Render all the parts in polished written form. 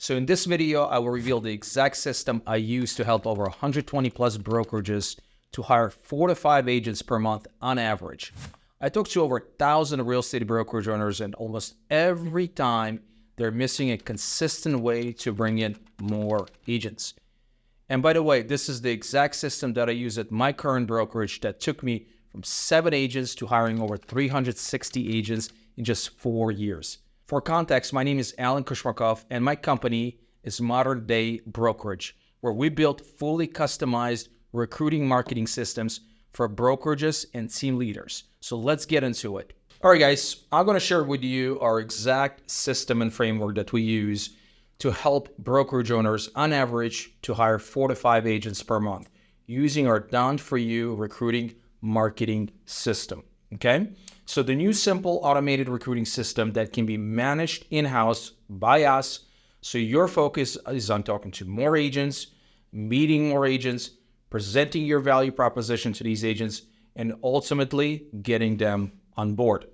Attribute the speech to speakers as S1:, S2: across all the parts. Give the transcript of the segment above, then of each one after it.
S1: So in this video, I will reveal the exact system I use to help over 120 plus brokerages to hire 4 to 5 agents per month on average. I talked to over 1,000 real estate brokerage owners, and almost every time they're missing a consistent way to bring in more agents. And by the way, this is the exact system that I use at my current brokerage that took me from 7 agents to hiring over 360 agents in just 4 years. For context, my name is Alan Krush, and my company is Modern Day Brokerage, where we built fully customized recruiting marketing systems for brokerages and team leaders. So let's get into it. All right, guys, I'm going to share with you our exact system and framework that we use to help brokerage owners on average to hire 4 to 5 agents per month using our done-for-you recruiting marketing system. Okay, so the new simple automated recruiting system that can be managed in-house by us. So your focus is on talking to more agents, meeting more agents, presenting your value proposition to these agents, and ultimately getting them on board.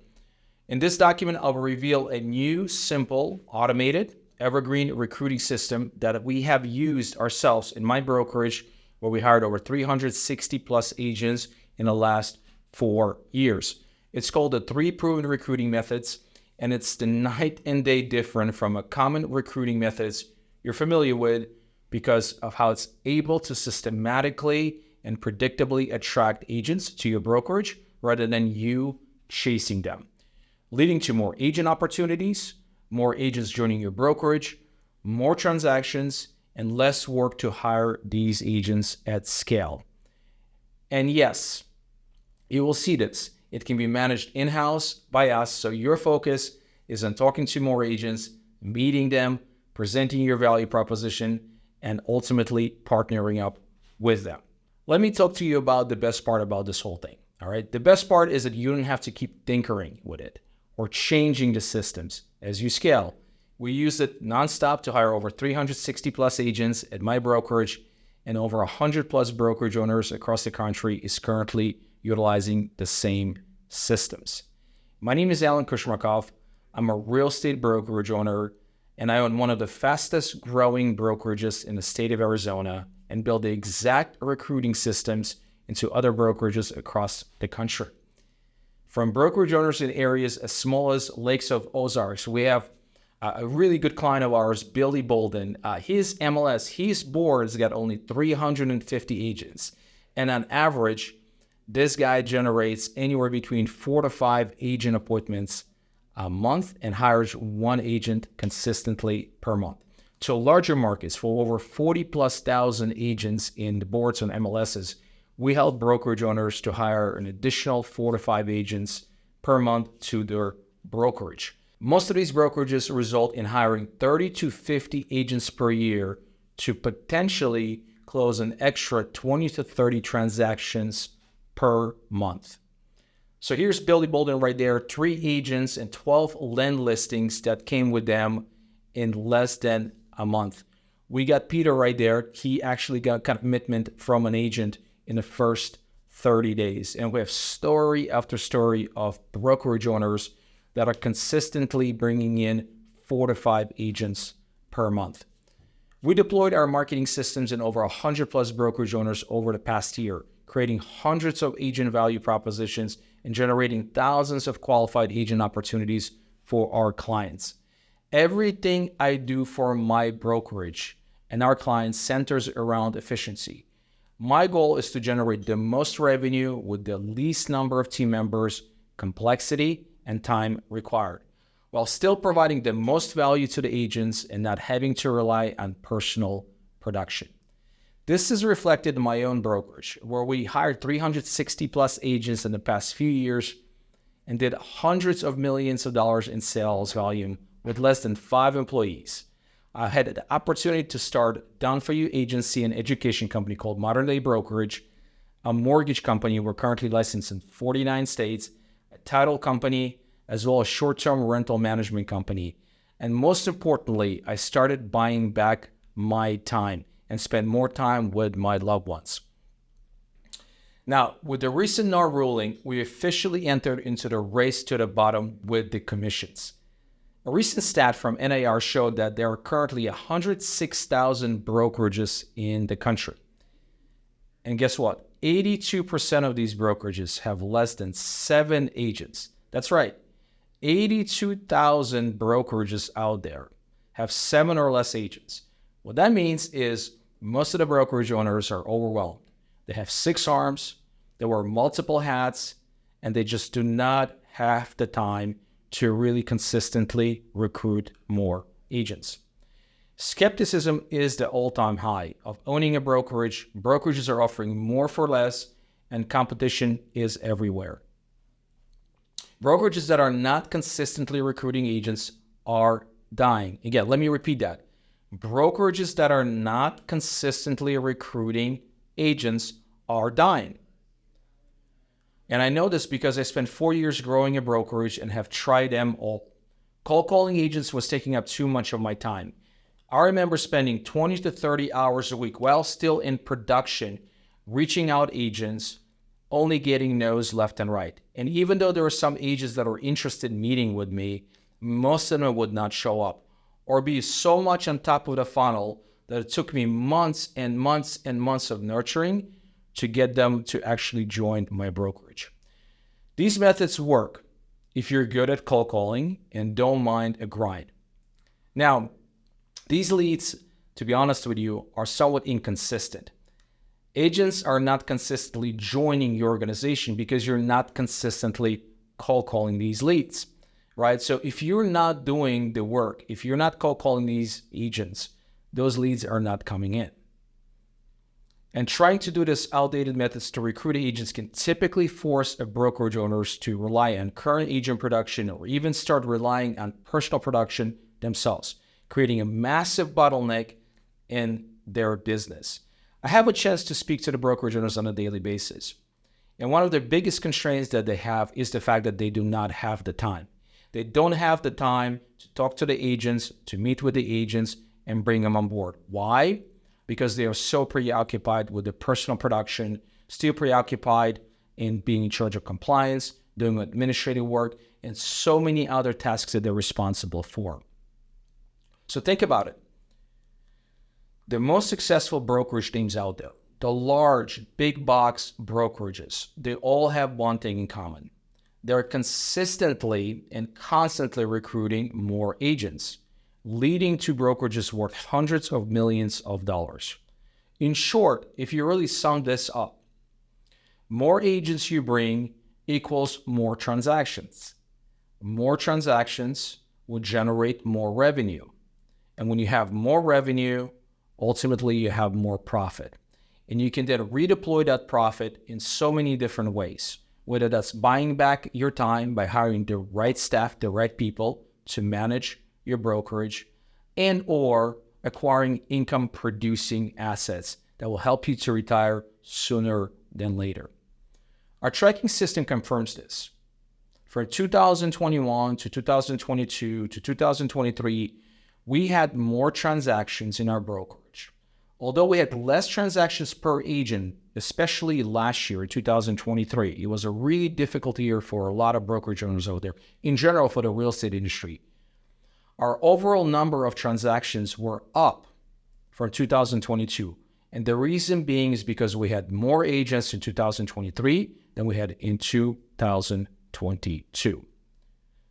S1: In this document, I will reveal a new simple automated evergreen recruiting system that we have used ourselves in my brokerage, where we hired over 360 plus agents in the last 4 years. It's called the 3 proven recruiting methods, and it's the night and day different from a common recruiting methods you're familiar with because of how it's able to systematically and predictably attract agents to your brokerage rather than you chasing them, leading to more agent opportunities, more agents joining your brokerage, more transactions, and less work to hire these agents at scale. And yes, you will see this. It can be managed in-house by us, so your focus is on talking to more agents, meeting them, presenting your value proposition, and ultimately partnering up with them. Let me talk to you about the best part about this whole thing, all right? The best part is that you don't have to keep tinkering with it or changing the systems as you scale. We use it nonstop to hire over 360 plus agents at my brokerage, and over 100 plus brokerage owners across the country is currently utilizing the same systems. My name is Alan Krush. I'm a real estate brokerage owner, and I own one of the fastest growing brokerages in the state of Arizona and build the exact recruiting systems into other brokerages across the country. From brokerage owners in areas as small as Lakes of Ozarks, we have a really good client of ours, Billy Bolden. His MLS, his board's got only 350 agents. And on average, this guy generates anywhere between 4 to 5 agent appointments a month and hires 1 agent consistently per month. To larger markets, for over 40 plus thousand agents in the boards on MLSs, we help brokerage owners to hire an additional 4 to 5 agents per month to their brokerage. Most of these brokerages result in hiring 30 to 50 agents per year to potentially close an extra 20 to 30 transactions per month. So here's Billy Bolden right there, 3 agents and 12 land listings that came with them in less than a month. We got Peter right there. He actually got commitment from an agent in the first 30 days. And we have story after story of brokerage owners that are consistently bringing in 4 to 5 agents per month. We deployed our marketing systems in over 100 plus brokerage owners over the past year, creating hundreds of agent value propositions and generating thousands of qualified agent opportunities for our clients. Everything I do for my brokerage and our clients centers around efficiency. My goal is to generate the most revenue with the least number of team members, complexity, and time required, while still providing the most value to the agents and not having to rely on personal production. This is reflected in my own brokerage, where we hired 360 plus agents in the past few years and did hundreds of millions of dollars in sales volume with less than 5 employees. I had the opportunity to start done-for-you agency and education company called Modern Day Brokerage, a mortgage company we're currently licensed in 49 states, a title company, as well as short-term rental management company. And most importantly, I started buying back my time and spend more time with my loved ones. Now, with the recent NAR ruling, we officially entered into the race to the bottom with the commissions. A recent stat from NAR showed that there are currently 106,000 brokerages in the country. And guess what? 82% of these brokerages have less than 7 agents. That's right. 82,000 brokerages out there have 7 or less agents. What that means is most of the brokerage owners are overwhelmed. They have 6 arms, they wear multiple hats, and they just do not have the time to really consistently recruit more agents. Skepticism is the all-time high of owning a brokerage. Brokerages are offering more for less, and competition is everywhere. Brokerages that are not consistently recruiting agents are dying. Again, let me repeat that. Brokerages that are not consistently recruiting agents are dying. And I know this because I spent 4 years growing a brokerage and have tried them all. Cold calling agents was taking up too much of my time. I remember spending 20 to 30 hours a week while still in production, reaching out agents, only getting no's left and right. And even though there were some agents that were interested in meeting with me, most of them would not show up or be so much on top of the funnel that it took me months and months and months of nurturing to get them to actually join my brokerage. These methods work if you're good at cold calling and don't mind a grind. Now, these leads, to be honest with you, are somewhat inconsistent. Agents are not consistently joining your organization because you're not consistently cold calling these leads, right? So if you're not doing the work, if you're not cold calling these agents, those leads are not coming in. And trying to do this outdated methods to recruit agents can typically force a brokerage owners to rely on current agent production or even start relying on personal production themselves, creating a massive bottleneck in their business. I have a chance to speak to the brokerage owners on a daily basis. And one of the biggest constraints that they have is the fact that they do not have the time. They don't have the time to talk to the agents, to meet with the agents, and bring them on board. Why? Because they are so preoccupied with the personal production, still preoccupied in being in charge of compliance, doing administrative work, and so many other tasks that they're responsible for. So think about it. The most successful brokerage names out there, the large, big box brokerages, they all have one thing in common. They're consistently and constantly recruiting more agents, leading to brokerages worth hundreds of millions of dollars. In short, if you really sum this up, more agents you bring equals more transactions. More transactions will generate more revenue. And when you have more revenue, ultimately you have more profit. And you can then redeploy that profit in so many different ways, whether that's buying back your time by hiring the right staff, the right people to manage your brokerage, and or acquiring income producing assets that will help you to retire sooner than later. Our tracking system confirms this. From 2021 to 2022 to 2023, we had more transactions in our brokerage. Although we had less transactions per agent, especially last year in 2023, it was a really difficult year for a lot of brokerage owners out there, in general for the real estate industry. Our overall number of transactions were up from 2022. And the reason being is because we had more agents in 2023 than we had in 2022.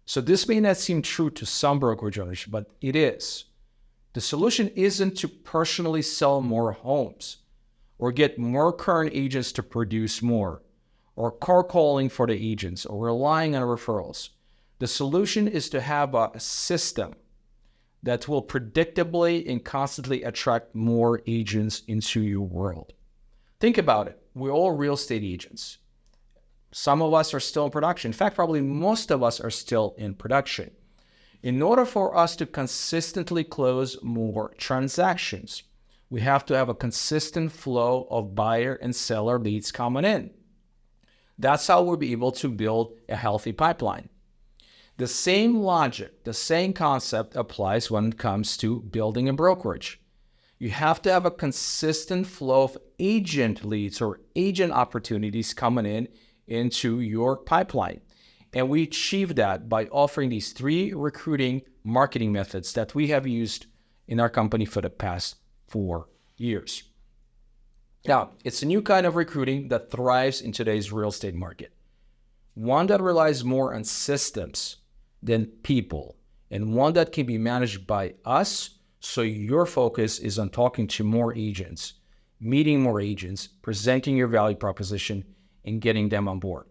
S1: So this may not seem true to some brokerage owners, but it is. The solution isn't to personally sell more homes or get more current agents to produce more or cold calling for the agents or relying on referrals. The solution is to have a system that will predictably and constantly attract more agents into your world. Think about it. We're all real estate agents. Some of us are still in production. In fact, probably most of us are still in production. In order for us to consistently close more transactions, we have to have a consistent flow of buyer and seller leads coming in. That's how we'll be able to build a healthy pipeline. The same logic, the same concept applies when it comes to building a brokerage. You have to have a consistent flow of agent leads or agent opportunities coming in into your pipeline. And we achieve that by offering these 3 recruiting marketing methods that we have used in our company for the past 4 years. Now, it's a new kind of recruiting that thrives in today's real estate market. One that relies more on systems than people, and one that can be managed by us, so your focus is on talking to more agents, meeting more agents, presenting your value proposition, and getting them on board.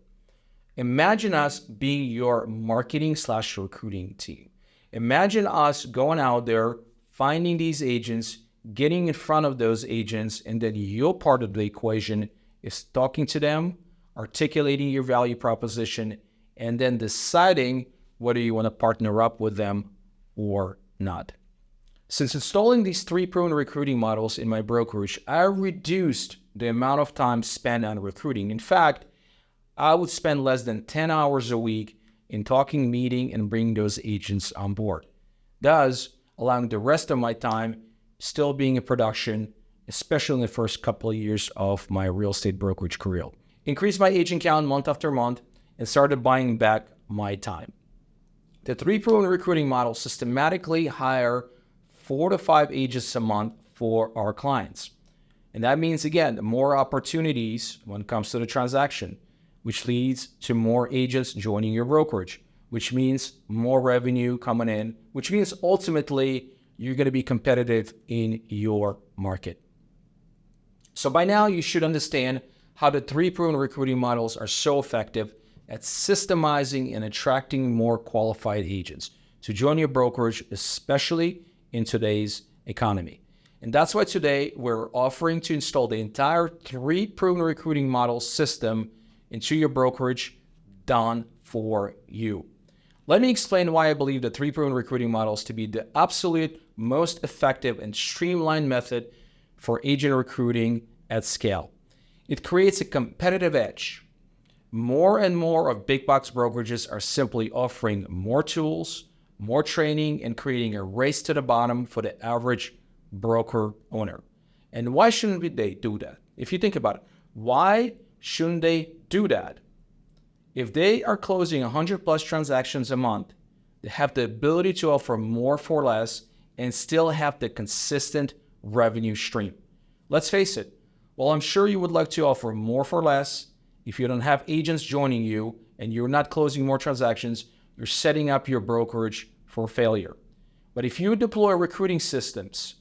S1: Imagine us being your marketing/recruiting team. Imagine us going out there, finding these agents, getting in front of those agents, and then your part of the equation is talking to them, articulating your value proposition, and then deciding whether you want to partner up with them or not. Since installing these 3 proven recruiting models in my brokerage, I reduced the amount of time spent on recruiting. In fact, I would spend less than 10 hours a week in talking, meeting, and bringing those agents on board, thus allowing the rest of my time still being in production, especially in the first couple of years of my real estate brokerage career. Increased my agent count month after month and started buying back my time. The 3 proven recruiting models systematically hire 4 to 5 agents a month for our clients. And that means, again, more opportunities when it comes to the transaction, which leads to more agents joining your brokerage, which means more revenue coming in, which means ultimately you're going to be competitive in your market. So by now you should understand how the 3 proven recruiting models are so effective at systemizing and attracting more qualified agents to join your brokerage, especially in today's economy. And that's why today we're offering to install the entire 3 proven recruiting model system into your brokerage, done for you. Let me explain why I believe the 3 proven recruiting models to be the absolute most effective and streamlined method for agent recruiting at scale. It creates a competitive edge. More and more of big box brokerages are simply offering more tools, more training, and creating a race to the bottom for the average broker owner. And why shouldn't they do that? If you think about it, why shouldn't they do that? If they are closing 100 plus transactions a month, they have the ability to offer more for less and still have the consistent revenue stream. Let's face it, while I'm sure you would like to offer more for less, if you don't have agents joining you and you're not closing more transactions, you're setting up your brokerage for failure. But if you deploy recruiting systems,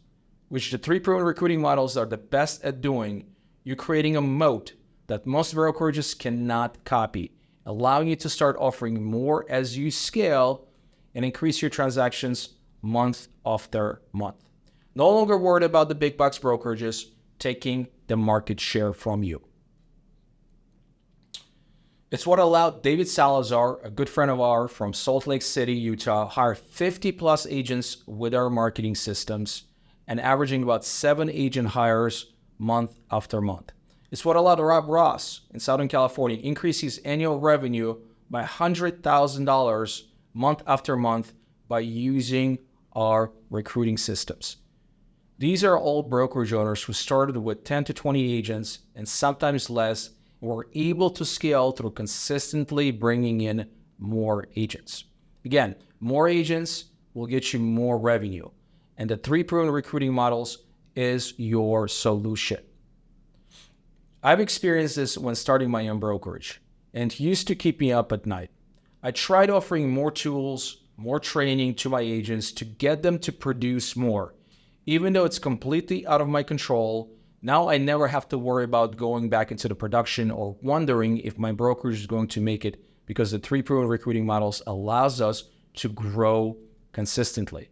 S1: which the 3 proven recruiting models are the best at doing, you're creating a moat that most brokerages cannot copy, allowing you to start offering more as you scale and increase your transactions month after month. No longer worried about the big box brokerages taking the market share from you. It's what allowed David Salazar, a good friend of ours from Salt Lake City, Utah, hire 50 plus agents with our marketing systems and averaging about 7 agent hires month after month. It's what allowed Rob Ross in Southern California increase his annual revenue by $100,000 month after month by using our recruiting systems. These are all brokerage owners who started with 10 to 20 agents and sometimes less, and were able to scale through consistently bringing in more agents. Again, more agents will get you more revenue, and the 3 proven recruiting models is your solution. I've experienced this when starting my own brokerage, and it used to keep me up at night. I tried offering more tools, more training to my agents to get them to produce more. Even though it's completely out of my control, now I never have to worry about going back into the production or wondering if my brokerage is going to make it, because the 3 proven recruiting models allows us to grow consistently.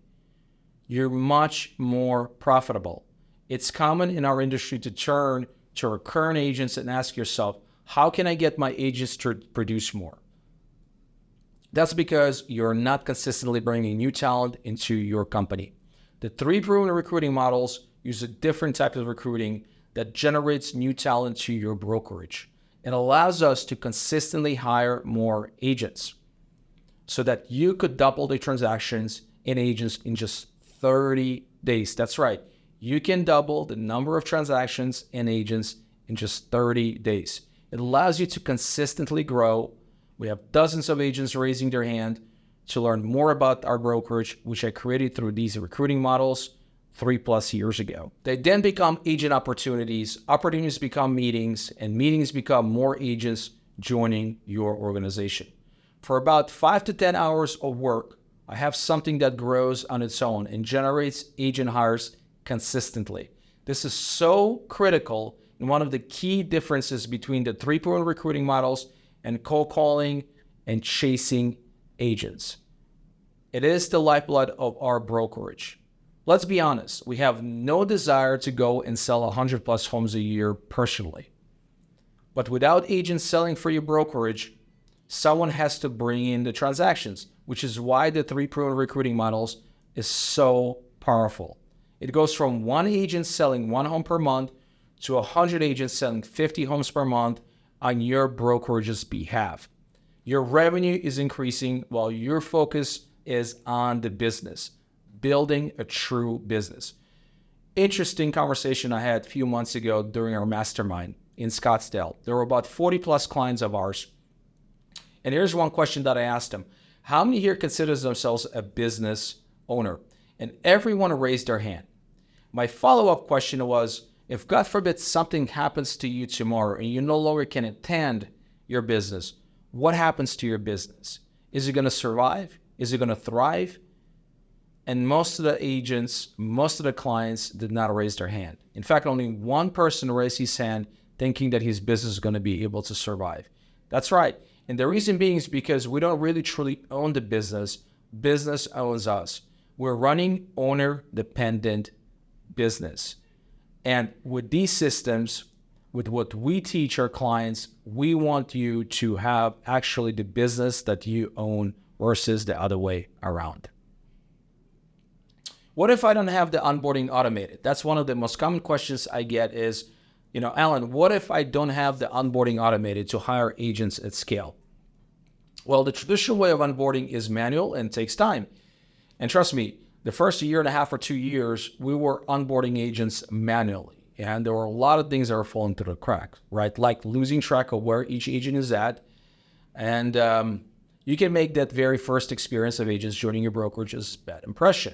S1: You're much more profitable. It's common in our industry to turn to our current agents and ask yourself, how can I get my agents to produce more? That's because you're not consistently bringing new talent into your company. The 3 proven recruiting models use a different type of recruiting that generates new talent to your brokerage. It allows us to consistently hire more agents so that you could double the transactions in agents in just 30 days. That's right. You can double the number of transactions in agents in just 30 days. It allows you to consistently grow We have dozens of agents raising their hand to learn more about our brokerage, which I created through these recruiting models 3+ years ago. They then become agent opportunities, opportunities become meetings, and meetings become more agents joining your organization. For about 5 to 10 hours of work, I have something that grows on its own and generates agent hires consistently. This is so critical and one of the key differences between the 3-point recruiting models and cold calling and chasing agents. It is the lifeblood of our brokerage. Let's be honest, we have no desire to go and sell 100+ homes a year personally. But without agents selling for your brokerage, someone has to bring in the transactions, which is why the 3-point recruiting models is so powerful. It goes from one agent selling 1 home per month to 100 agents selling 50 homes per month on your brokerage's behalf. Your revenue is increasing while your focus is on the business, building a true business. Interesting conversation I had a few months ago during our mastermind in Scottsdale. There were about 40+ clients of ours. And here's one question that I asked them. How many here considers themselves a business owner? And everyone raised their hand. My follow-up question was, if God forbid something happens to you tomorrow and you no longer can attend your business, what happens to your business? Is it going to survive? Is it going to thrive? And most of the agents, most of the clients did not raise their hand. In fact, only one person raised his hand thinking that his business is going to be able to survive. That's right. And the reason being is because we don't really truly own the business. Business owns us. We're running owner-dependent business. And with these systems, with what we teach our clients, we want you to have actually the business that you own versus the other way around. What if I don't have the onboarding automated? That's one of the most common questions I get is, Alan, what if I don't have the onboarding automated to hire agents at scale? Well, the traditional way of onboarding is manual and takes time. And trust me, the first 1.5 or 2 years, we were onboarding agents manually. And there were a lot of things that were falling through the cracks, right? Like losing track of where each agent is at. And you can make that very first experience of agents joining your brokerage a bad impression.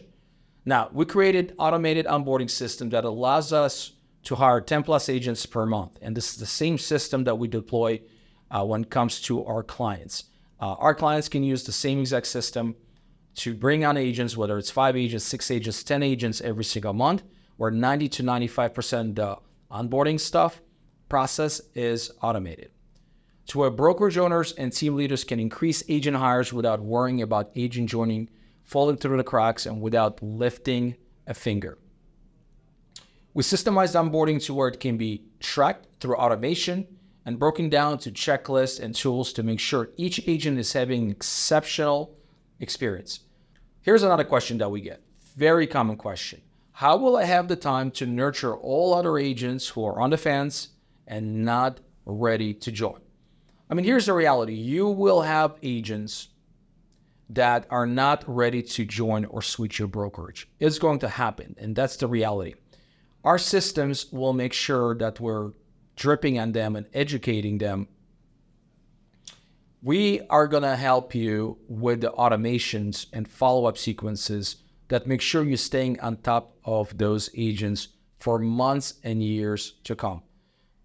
S1: Now, we created automated onboarding system that allows us to hire 10+ agents per month. And this is the same system that we deploy when it comes to our clients. Our clients can use the same exact system to bring on agents, whether it's 5 agents, 6 agents, 10 agents every single month, where 90 to 95% the onboarding stuff process is automated. To where brokerage owners and team leaders can increase agent hires without worrying about agent joining, falling through the cracks, and without lifting a finger. We systemized onboarding to where it can be tracked through automation and broken down to checklists and tools to make sure each agent is having exceptional experience. Here's another question that we get. Very common question. How will I have the time to nurture all other agents who are on the fence and not ready to join? I mean, here's the reality. You will have agents that are not ready to join or switch your brokerage. It's going to happen, and that's the reality. Our systems will make sure that we're dripping on them and educating them. We are going to help you with the automations and follow-up sequences that make sure you're staying on top of those agents for months and years to come.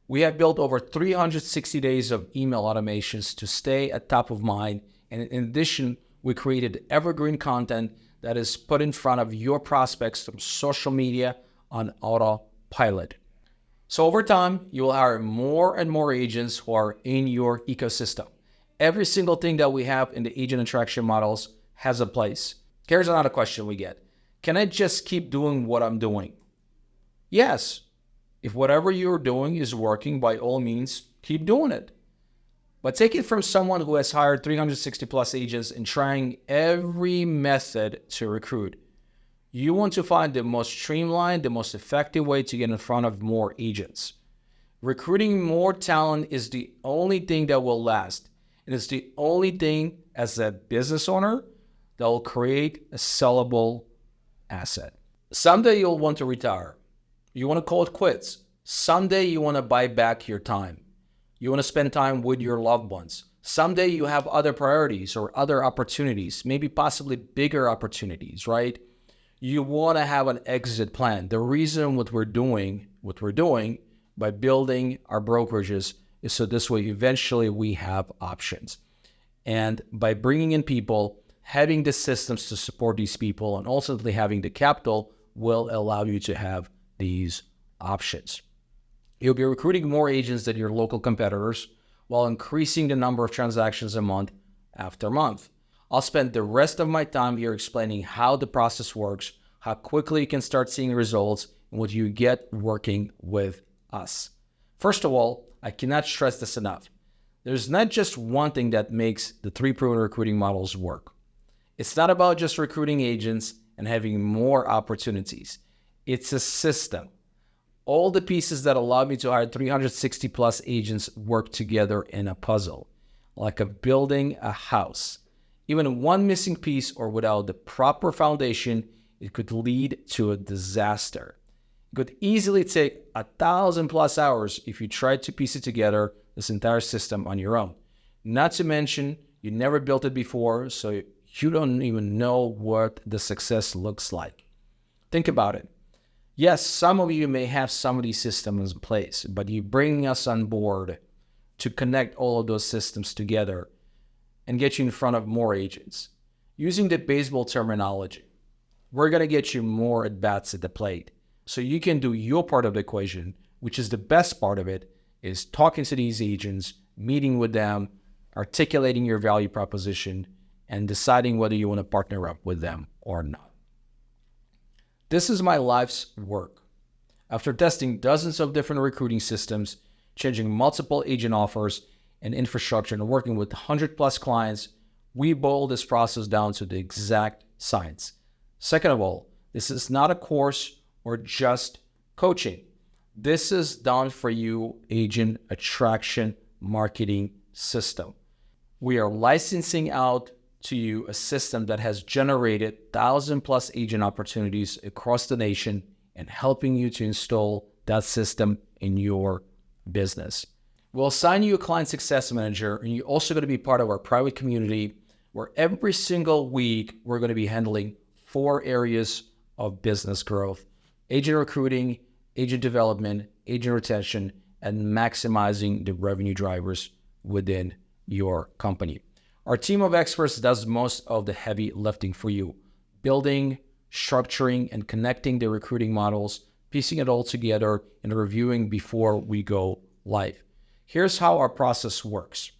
S1: We have built over 360 days of email automations to stay at top of mind. And in addition, we created evergreen content that is put in front of your prospects through social media on autopilot. So over time, you will hire more and more agents who are in your ecosystem. Every single thing that we have in the agent attraction models has a place. Here's another question we get. Can I just keep doing what I'm doing? Yes. If whatever you're doing is working, by all means, keep doing it. But take it from someone who has hired 360+ agents and trying every method to recruit. You want to find the most streamlined, the most effective way to get in front of more agents. Recruiting more talent is the only thing that will last. And it's the only thing as a business owner that will create a sellable asset. Someday you'll want to retire. You want to call it quits. Someday you want to buy back your time. You want to spend time with your loved ones. Someday you have other priorities or other opportunities, maybe possibly bigger opportunities, right? You want to have an exit plan. The reason what we're doing by building our brokerages is so this way eventually we have options. And by bringing in people, having the systems to support these people, and ultimately having the capital will allow you to have these options. You'll be recruiting more agents than your local competitors while increasing the number of transactions a month after month. I'll spend the rest of my time here explaining how the process works, how quickly you can start seeing results, and what you get working with us. First of all, I cannot stress this enough. There's not just one thing that makes the 3 proven recruiting models work. It's not about just recruiting agents and having more opportunities. It's a system. All the pieces that allow me to hire 360 plus agents work together in a puzzle, like a building a house. Even one missing piece or without the proper foundation, it could lead to a disaster. It could easily take 1,000 plus hours if you try to piece it together, this entire system on your own. Not to mention, you never built it before, so you don't even know what the success looks like. Think about it. Yes, some of you may have some of these systems in place, but you bring us on board to connect all of those systems together and get you in front of more agents. Using the baseball terminology, we're going to get you more at-bats at the plate so you can do your part of the equation, which is the best part of it, is talking to these agents, meeting with them, articulating your value proposition, and deciding whether you want to partner up with them or not. This is my life's work. After testing dozens of different recruiting systems, changing multiple agent offers and infrastructure, and working with 100 plus clients, we boil this process down to the exact science. Second of all, this is not a course or just coaching. This is done for you agent attraction marketing system. We are licensing out to you a system that has generated 1,000 plus agent opportunities across the nation and helping you to install that system in your business. We'll assign you a client success manager, and you're also going to be part of our private community where every single week we're going to be handling 4 areas of business growth: agent recruiting, agent development, agent retention, and maximizing the revenue drivers within your company. Our team of experts does most of the heavy lifting for you, building, structuring, and connecting the recruiting models, piecing it all together, and reviewing before we go live. Here's how our process works.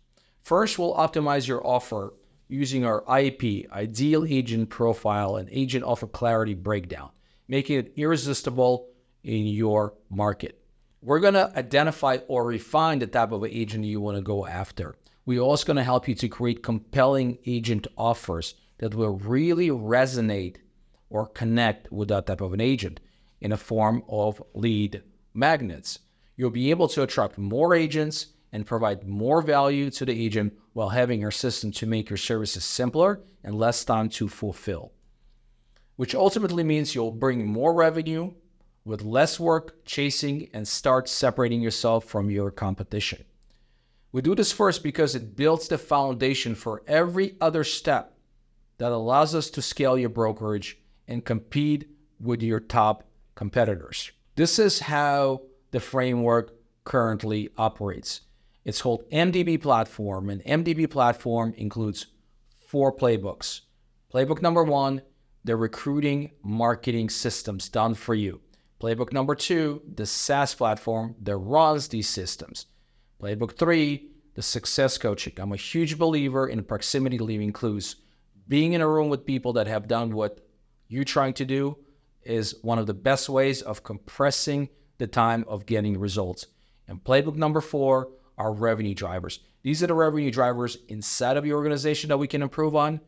S1: First, we'll optimize your offer using our IAP, Ideal Agent Profile, and Agent Offer Clarity breakdown, making it irresistible in your market. We're going to identify or refine the type of agent you want to go after. We're also going to help you to create compelling agent offers that will really resonate or connect with that type of an agent in a form of lead magnets. You'll be able to attract more agents and provide more value to the agent while having your system to make your services simpler and less time to fulfill, which ultimately means you'll bring more revenue with less work chasing and start separating yourself from your competition. We do this first because it builds the foundation for every other step that allows us to scale your brokerage and compete with your top competitors. This is how the framework currently operates. It's called MDB Platform, and MDB Platform includes 4 playbooks. Playbook number 1, the recruiting marketing systems done for you. Playbook number 2, the SaaS platform that runs these systems. Playbook 3, the success coaching. I'm a huge believer in proximity leaving clues. Being in a room with people that have done what you're trying to do is one of the best ways of compressing the time of getting results. And playbook number 4 are revenue drivers. These are the revenue drivers inside of your organization that we can improve on,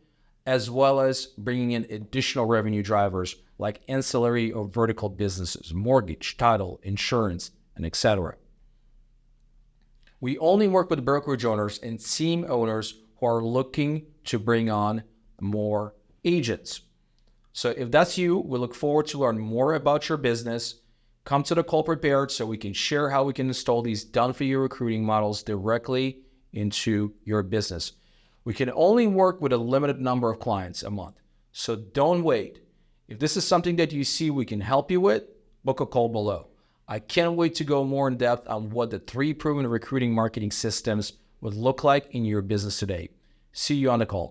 S1: as well as bringing in additional revenue drivers like ancillary or vertical businesses, mortgage, title, insurance, and etc. We only work with brokerage owners and team owners who are looking to bring on more agents. So if that's you, we look forward to learn more about your business. Come to the call prepared so we can share how we can install these done-for-you recruiting models directly into your business. We can only work with a limited number of clients a month. So don't wait. If this is something that you see we can help you with, book a call below. I can't wait to go more in depth on what the 3 proven recruiting marketing systems would look like in your business today. See you on the call.